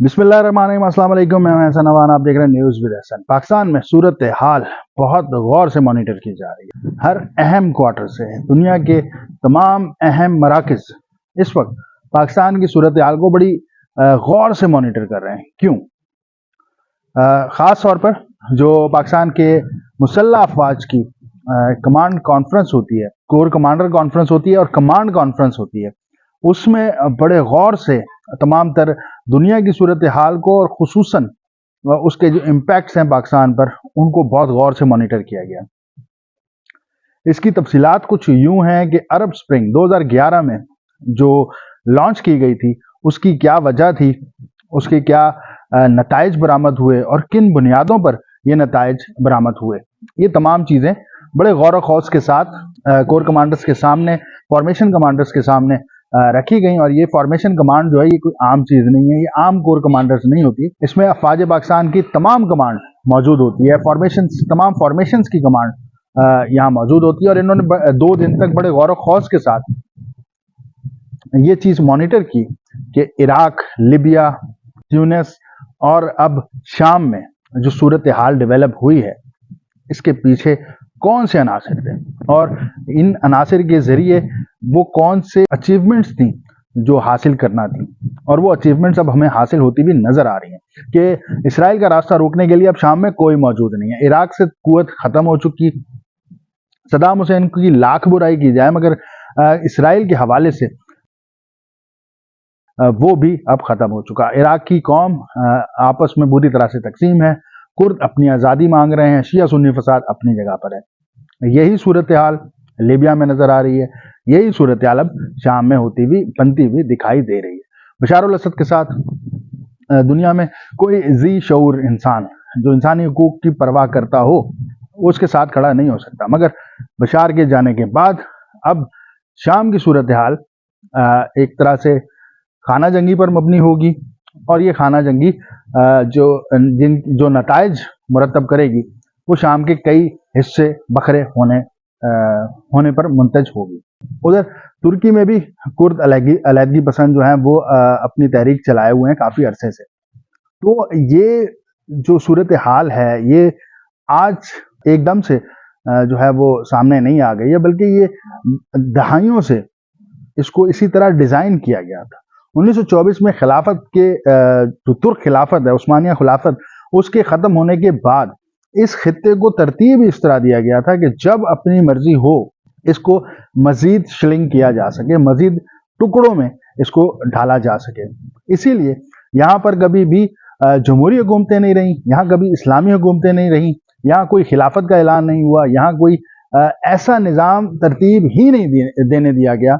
बिस्मिल्लाहिर्रहमानिर्रहीम। अस्सलाम वालेकुम। मैं एहसन अवान, आप देख रहे हैं न्यूज़ विद एहसन। पाकिस्तान में सूरत हाल बहुत गौर से मॉनिटर की जा रही है। हर अहम क्वार्टर से दुनिया के तमाम अहम मराकज़ इस वक्त पाकिस्तान की सूरत हाल को बड़ी गौर से मॉनिटर कर रहे हैं। क्यों? ख़ास तौर पर जो पाकिस्तान के मुसल्लह अफवाज की कमांड कॉन्फ्रेंस होती है, कोर कमांडर कॉन्फ्रेंस होती है और कमांड कॉन्फ्रेंस होती है, उसमें बड़े गौर से तमाम तर दुनिया की सूरत हाल को और खुसूसन उसके जो इम्पैक्ट्स हैं पाकिस्तान पर, उनको बहुत गौर से मॉनिटर किया गया। इसकी तफसीलात कुछ यूं हैं कि अरब स्प्रिंग 2011 में जो लॉन्च की गई थी, उसकी क्या वजह थी, उसके क्या नताइज बरामद हुए और किन बुनियादों पर ये नताइज बरामद हुए, ये तमाम चीज़ें बड़े गौर खौस के साथ कोर कमांडर्स के सामने, फॉर्मेशन कमांडर्स के सामने रखी गई। और ये फॉर्मेशन कमांड जो है, ये कोई आम चीज़ नहीं है, ये आम कोर कमांडर्स नहीं होती। इसमें अफवाज पाकिस्तान की तमाम कमांड मौजूद होती है, तमाम फॉर्मेशंस की कमांड यहाँ मौजूद होती है। और इन्होंने 2 दिन तक बड़े गौर खौस के साथ ये चीज़ मॉनिटर की कि इराक, लिबिया, ट्यूनिस और अब शाम में जो सूरत हाल डेवलप हुई है, इसके पीछे कौन से अनासिर थे और इन अनासिर के जरिए वो कौन से अचीवमेंट्स थी जो हासिल करना थी। और वो अचीवमेंट्स अब हमें हासिल होती भी नजर आ रही हैं कि इसराइल का रास्ता रोकने के लिए अब शाम में कोई मौजूद नहीं है। इराक से कुव्वत खत्म हो चुकी, सदाम हुसैन की लाख बुराई की जाए, मगर इसराइल के हवाले से वो भी अब खत्म हो चुका। इराक की कौम आपस में बुरी तरह से तकसीम है, कुर्द अपनी आज़ादी मांग रहे हैं, शिया सुन्नी फसाद अपनी जगह पर है। यही सूरत हाल लीबिया में नजर आ रही है, यही सूरत हाल अब शाम में होती हुई बनती हुई दिखाई दे रही है। बशार अल असद के साथ दुनिया में कोई जी शऊर इंसान जो इंसानी हुकूक की परवाह करता हो, उसके साथ खड़ा नहीं हो सकता। मगर बशार के जाने के बाद अब शाम की सूरत हाल एक तरह से खाना जंगी पर मबनी होगी, और ये खाना जंगी जो नताइज मुरतब करेगी, वो शाम के कई हिस्से बखरे होने पर मुंतज होगी। उधर तुर्की में भी कुर्द अलहदगी पसंद जो हैं वो अपनी तहरीक चलाए हुए हैं काफ़ी अरसे से। तो ये जो सूरत हाल है, ये आज एकदम से जो है वो सामने नहीं आ गई है, बल्कि ये दहाइयों से इसको इसी तरह डिज़ाइन किया गया था। 1924 में खिलाफत के जो तुर्क खिलाफत है, उस्मानिया खिलाफत, उसके ख़त्म होने के बाद इस खित्ते को तरतीब इस तरह दिया गया था कि जब अपनी मर्जी हो इसको मजीद श्लिंग किया जा सके, मजीद टुकड़ों में इसको ढाला जा सके। इसीलिए यहाँ पर कभी भी जमहूरी हुकूमतें नहीं रहीं, यहाँ कभी इस्लामी हुकूमतें नहीं रहीं, यहाँ कोई खिलाफत का ऐलान नहीं हुआ, यहाँ कोई ऐसा निज़ाम तरतीब ही नहीं देने दिया गया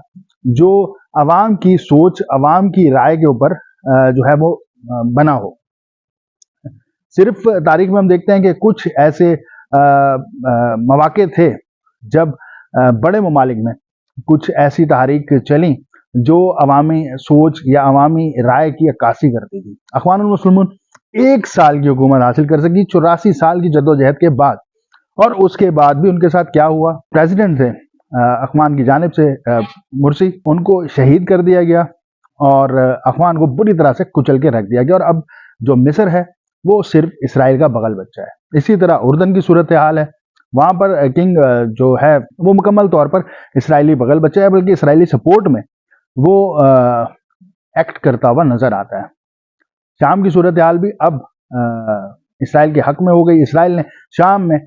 जो अवाम की सोच, अवाम की राय के ऊपर जो है वो बना हो। सिर्फ तारीख में हम देखते हैं कि कुछ ऐसे मौके थे जब बड़े ममालिक में कुछ ऐसी तहरीक चली जो अवामी सोच या अवामी राय की अक्कासी करती थी। अखवानुल मुस्लिमीन 1 साल की हुकूमत हासिल कर सकी 84 साल की जद्दोजहद के बाद, और उसके बाद भी उनके साथ क्या हुआ? प्रेसिडेंट थे अखवान की जानिब से मुर्सी, उनको शहीद कर दिया गया और अखवान को बुरी तरह से कुचल के रख दिया गया। और अब जो मिस्र है वो सिर्फ इसराइल का बगल बच्चा है। इसी तरह उर्दन की सूरत हाल है, वहाँ पर किंग जो है वो मुकम्मल तौर पर इसराइली बगल बच्चा है, बल्कि इसराइली सपोर्ट में वो एक्ट करता हुआ नजर आता है। शाम की सूरत हाल भी अब इसराइल के हक में हो गई। इसराइल ने शाम में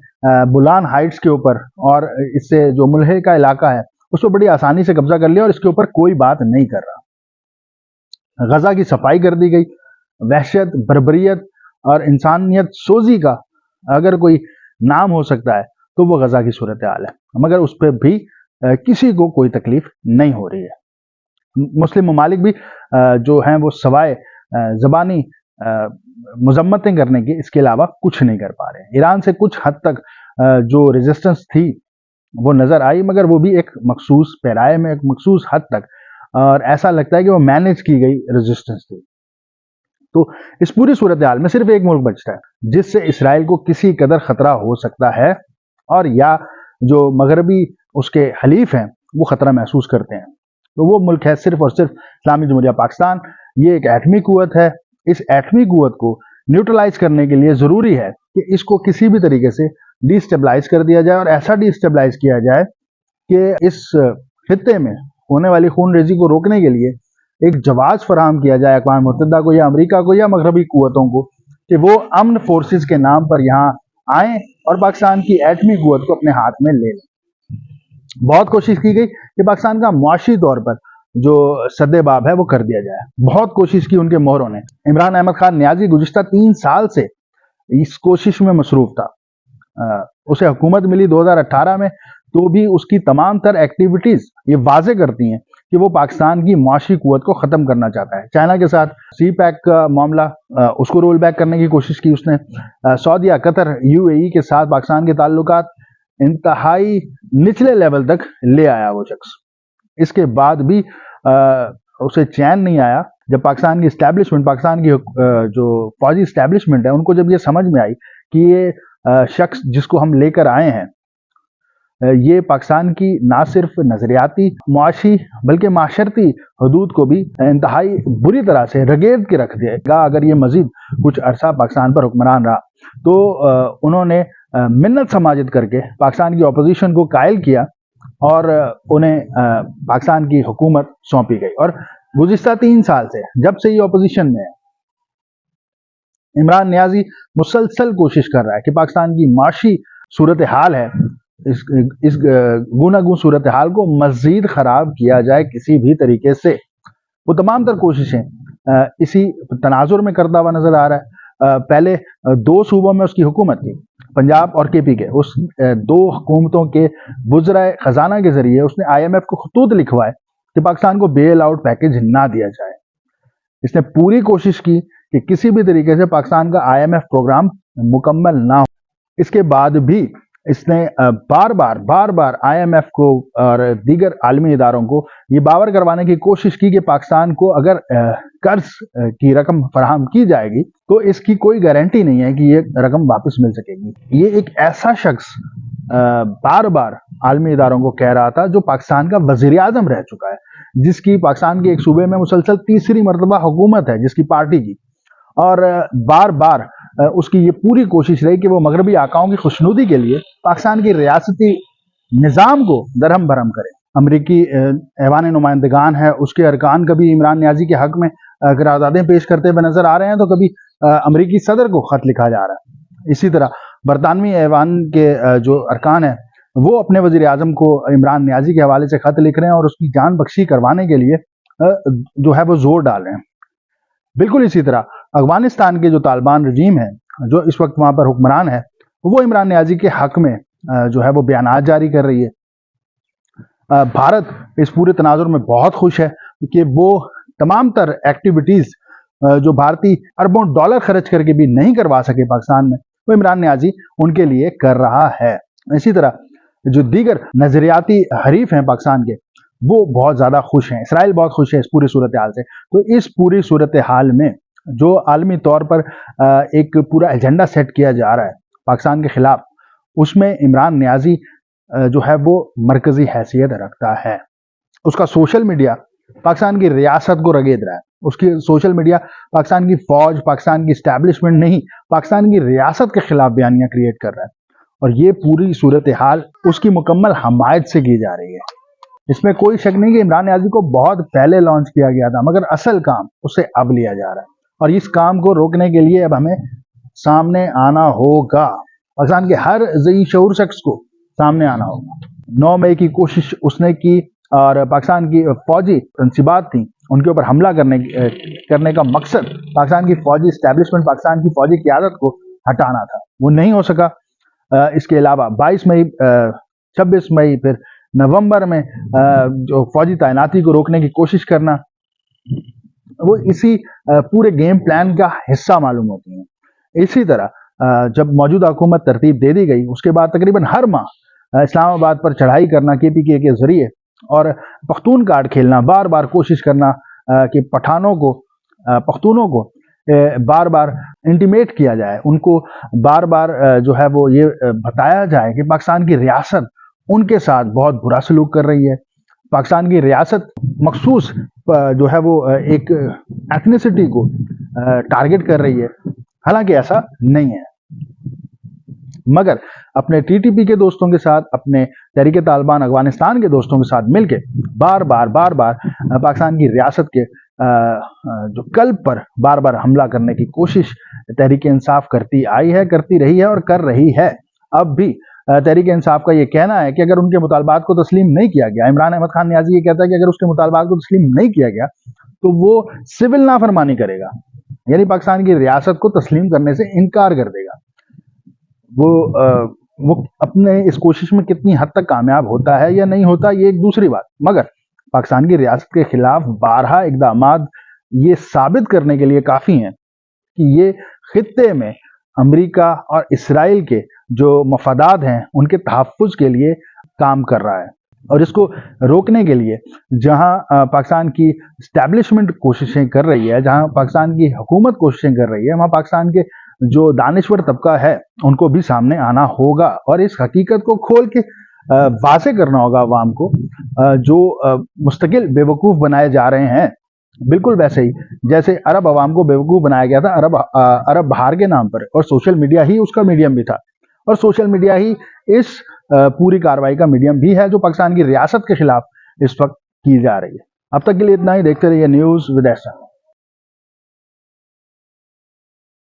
बुलान हाइट्स के ऊपर और इससे जो मुल्हे का इलाका है उस पर बड़ी आसानी से कब्जा कर लिया और इसके ऊपर कोई बात नहीं कर रहा। गजा की सफाई कर दी गई। वहशत, बर्बरियत और इंसानियत सोजी का अगर कोई नाम हो सकता है तो वो गजा की सूरत हाल है, मगर उस पर भी किसी को कोई तकलीफ नहीं हो रही है। मुस्लिम ममालिक भी जो हैं वो सवाए ज़बानी मजम्मतें करने की इसके अलावा कुछ नहीं कर पा रहे। ईरान से कुछ हद तक जो रेजिस्टेंस थी वो नज़र आई, मगर वो भी एक मखसूस पैराए में, एक मखसूस हद तक, और ऐसा लगता है कि वो मैनेज की गई रेजिस्टेंस थी। तो इस पूरी सूरत हाल में सिर्फ एक मुल्क बचता है जिससे इसराइल को किसी कदर खतरा हो सकता है, और या जो मगरबी उसके हलीफ हैं वो खतरा महसूस करते हैं, तो वो मुल्क है सिर्फ और सिर्फ इस्लामी जमहूरिया पाकिस्तान। ये एक एटमी कुव्वत है, इस एटमी कुव्वत को न्यूट्रलाइज करने के लिए जरूरी है कि इसको किसी भी तरीके से डिस्टेबलाइज कर दिया जाए, और ऐसा डिस्टेबलाइज किया जाए कि इस खित्ते में होने वाली खून रेजी को रोकने के लिए एक जवाब फराहम किया जाए अक़वाम मुत्तहिदा को या अमेरिका को या मगरबी कुव्वतों को कि वो अमन फोर्सेस के नाम पर यहाँ आए और पाकिस्तान की एटमी कुव्वत को अपने हाथ में ले लें। बहुत कोशिश की गई कि पाकिस्तान का मुआशी तौर पर जो सद्देबाब है वो कर दिया जाए, बहुत कोशिश की उनके मोहरों ने। इमरान अहमद खान नियाजी गुज़िश्ता 3 साल से इस कोशिश में मसरूफ था। उसे हुकूमत मिली 2018 में, तो भी उसकी तमाम तर एक्टिविटीज ये वाजे करती हैं कि वो पाकिस्तान की मुआशी कुव्वत को ख़त्म करना चाहता है। चाइना के साथ सी पैक का मामला, उसको रोल बैक करने की कोशिश की उसने। सऊदीया, कतर, यूएई के साथ पाकिस्तान के ताल्लुकात इंतहाई निचले लेवल तक ले आया वो शख्स। इसके बाद भी उसे चैन नहीं आया जब पाकिस्तान की इस्टेब्लिशमेंट, पाकिस्तान की जो फौजी इस्टेब्लिशमेंट है, उनको जब ये समझ में आई कि ये शख्स जिसको हम लेकर आए हैं ये पाकिस्तान की ना सिर्फ नजरियाती, मुआशी बल्कि माशरती हदूद को भी इंतहाई बुरी तरह से रगेद के रख देगा अगर ये मजीद कुछ अरसा पाकिस्तान पर हुक्मरान रहा। तो उन्होंने मिन्नत समाजित करके पाकिस्तान की अपोजिशन को कायल किया और उन्हें पाकिस्तान की हुकूमत सौंपी गई। और गुज़िश्ता 3 साल से जब से ये अपोजिशन में है, इमरान नियाजी मुसलसल कोशिश कर रहा है कि पाकिस्तान की माशी सूरत हाल है, इस गुनागुन सूरत हाल को मजीद खराब किया जाए किसी भी तरीके से। वो तमाम तर कोशिशें इसी तनाजुर में करता हुआ नजर आ रहा है। पहले 2 सूबों में उसकी हुकूमत थी, पंजाब और केपी के। उस 2 हुकूमतों के वज़राए खजाना के जरिए उसने IMF को खतूत लिखवाए कि पाकिस्तान को बेल आउट पैकेज ना दिया जाए। इसने पूरी कोशिश की कि किसी भी तरीके से पाकिस्तान का IMF प्रोग्राम मुकम्मल ना हो। इसके बाद भी इसने बार बार IMF को और दीगर आलमी इदारों को ये बावर करवाने की कोशिश की कि पाकिस्तान को अगर कर्ज की रकम फराहम की जाएगी तो इसकी कोई गारंटी नहीं है कि ये रकम वापस मिल सकेगी। ये एक ऐसा शख्स बार बार आलमी इदारों को कह रहा था जो पाकिस्तान का वजीर आजम रह चुका है, जिसकी पाकिस्तान के एक सूबे में मुसलसल 3री मरतबा हुकूमत है जिसकी पार्टी की, और बार बार उसकी ये पूरी कोशिश रही कि वो मगरबी आकाओं की खुशनुदी के लिए पाकिस्तान की रियासती निज़ाम को दरहम भरम करे। अमरीकी ऐवान नुमाइंदगान है, उसके अरकान कभी इमरान नियाजी के हक में करारदादें पेश करते हुए नजर आ रहे हैं, तो कभी अमरीकी सदर को खत लिखा जा रहा है। इसी तरह बरतानवी ऐवान के जो अरकान है वो अपने वजीर आजम को इमरान नियाजी के हवाले से खत लिख रहे हैं और उसकी जान बख्शी करवाने के लिए जो है वो जोर डाल रहे हैं। बिल्कुल इसी तरह अफगानिस्तान के जो तालिबान रजीम है जो इस वक्त वहां पर हुक्मरान है, वो इमरान नियाजी के हक में जो है वो बयानात जारी कर रही है। भारत इस पूरे तनाजुर में बहुत खुश है कि वो तमाम तर एक्टिविटीज जो भारतीय अरबों डॉलर खर्च करके भी नहीं करवा सके पाकिस्तान में, वो इमरान नियाजी उनके लिए कर रहा है। इसी तरह जो दीगर नजरियाती हरीफ हैं पाकिस्तान के, वो बहुत ज्यादा खुश हैं। इसराइल बहुत खुश है इस पूरी सूरत हाल से। तो इस पूरी सूरत हाल में जो आलमी तौर पर एक पूरा एजेंडा सेट किया जा रहा है पाकिस्तान के खिलाफ, उसमें इमरान नियाजी जो है वो मरकजी हैसियत रखता है। उसका सोशल मीडिया पाकिस्तान की रियासत को रगेद रहा है। उसकी सोशल मीडिया पाकिस्तान की फौज, पाकिस्तान की इस्टेब्लिशमेंट नहीं, पाकिस्तान की रियासत के खिलाफ बयानियां क्रिएट कर रहा है, और ये पूरी सूरत हाल उसकी मुकम्मल हमायत से की जा रही है। इसमें कोई शक नहीं कि इमरान नियाजी को बहुत पहले लॉन्च किया गया था, मगर असल काम उससे अब लिया जा रहा है, और इस काम को रोकने के लिए अब हमें सामने आना होगा। पाकिस्तान के हर ज़ई शऊर शख्स को सामने आना होगा। 9 मई की कोशिश उसने की, और पाकिस्तान की फौजी तंसीबात थी, उनके ऊपर हमला करने का मकसद पाकिस्तान की फौजी इस्टेब्लिशमेंट, पाकिस्तान की फौजी क़यादत को हटाना था। वो नहीं हो सका। इसके अलावा 22 मई, 26 मई, फिर नवंबर में जो फौजी तैनाती को रोकने की कोशिश करना, वो इसी पूरे गेम प्लान का हिस्सा मालूम होती है। इसी तरह जब मौजूदा हुकूमत तरतीब दे दी गई, उसके बाद तकरीबन हर माह इस्लामाबाद पर चढ़ाई करना KPK के जरिए, और पख्तून कार्ड खेलना, बार बार कोशिश करना कि पख्तूनों को बार बार इंटीमेट किया जाए, उनको बार बार जो है वो ये बताया जाए कि पाकिस्तान की रियासत उनके साथ बहुत बुरा सलूक कर रही है। पाकिस्तान की रियासत मखसूस जो है वो एक एथनिसिटी को टारगेट कर रही है, हालांकि ऐसा नहीं है। मगर अपने टीटीपी के दोस्तों के साथ, अपने तहरीक तालिबान अफगानिस्तान के दोस्तों के साथ मिलके बार बार पाकिस्तान की रियासत के जो कल्ब पर बार बार हमला करने की कोशिश तहरीक इंसाफ करती आई है, करती रही है और कर रही है। अब भी तहरीक इंसाफ का ये कहना है कि अगर उनके मुतालबात को तस्लीम नहीं किया गया, इमरान अहमद खान नियाजी ये कहता है कि अगर उसके मुतालबात को तस्लीम नहीं किया गया तो वो सिविल नाफरमानी करेगा, यानी पाकिस्तान की रियासत को तस्लीम करने से इनकार कर देगा। वो अपने इस कोशिश में कितनी हद तक कामयाब होता है या नहीं होता, ये एक दूसरी बात, मगर पाकिस्तान की रियासत के खिलाफ 12 इकदामात ये साबित करने के लिए काफी हैं कि ये खित्ते में अमेरिका और इसराइल के जो मफादात हैं उनके तहफ़्फ़ुज़ के लिए काम कर रहा है। और इसको रोकने के लिए जहां पाकिस्तान की एस्टैब्लिशमेंट कोशिशें कर रही है, जहां पाकिस्तान की हुकूमत कोशिशें कर रही है, वहां पाकिस्तान के जो दानिश्वर तबका है उनको भी सामने आना होगा और इस हकीकत को खोल के वाज़े करना होगा अवाम को, जो मुस्तकिल बेवकूफ़ बनाए जा रहे हैं। बिल्कुल वैसे ही जैसे अरब अवाम को बेवकूफ़ बनाया गया था अरब बहार के नाम पर, और सोशल मीडिया ही उसका मीडियम भी था, और सोशल मीडिया ही इस पूरी कार्रवाई का मीडियम भी है जो पाकिस्तान की रियासत के खिलाफ इस वक्त की जा रही है। अब तक के लिए इतना ही। देखते रहिए न्यूज़ विद एहसान।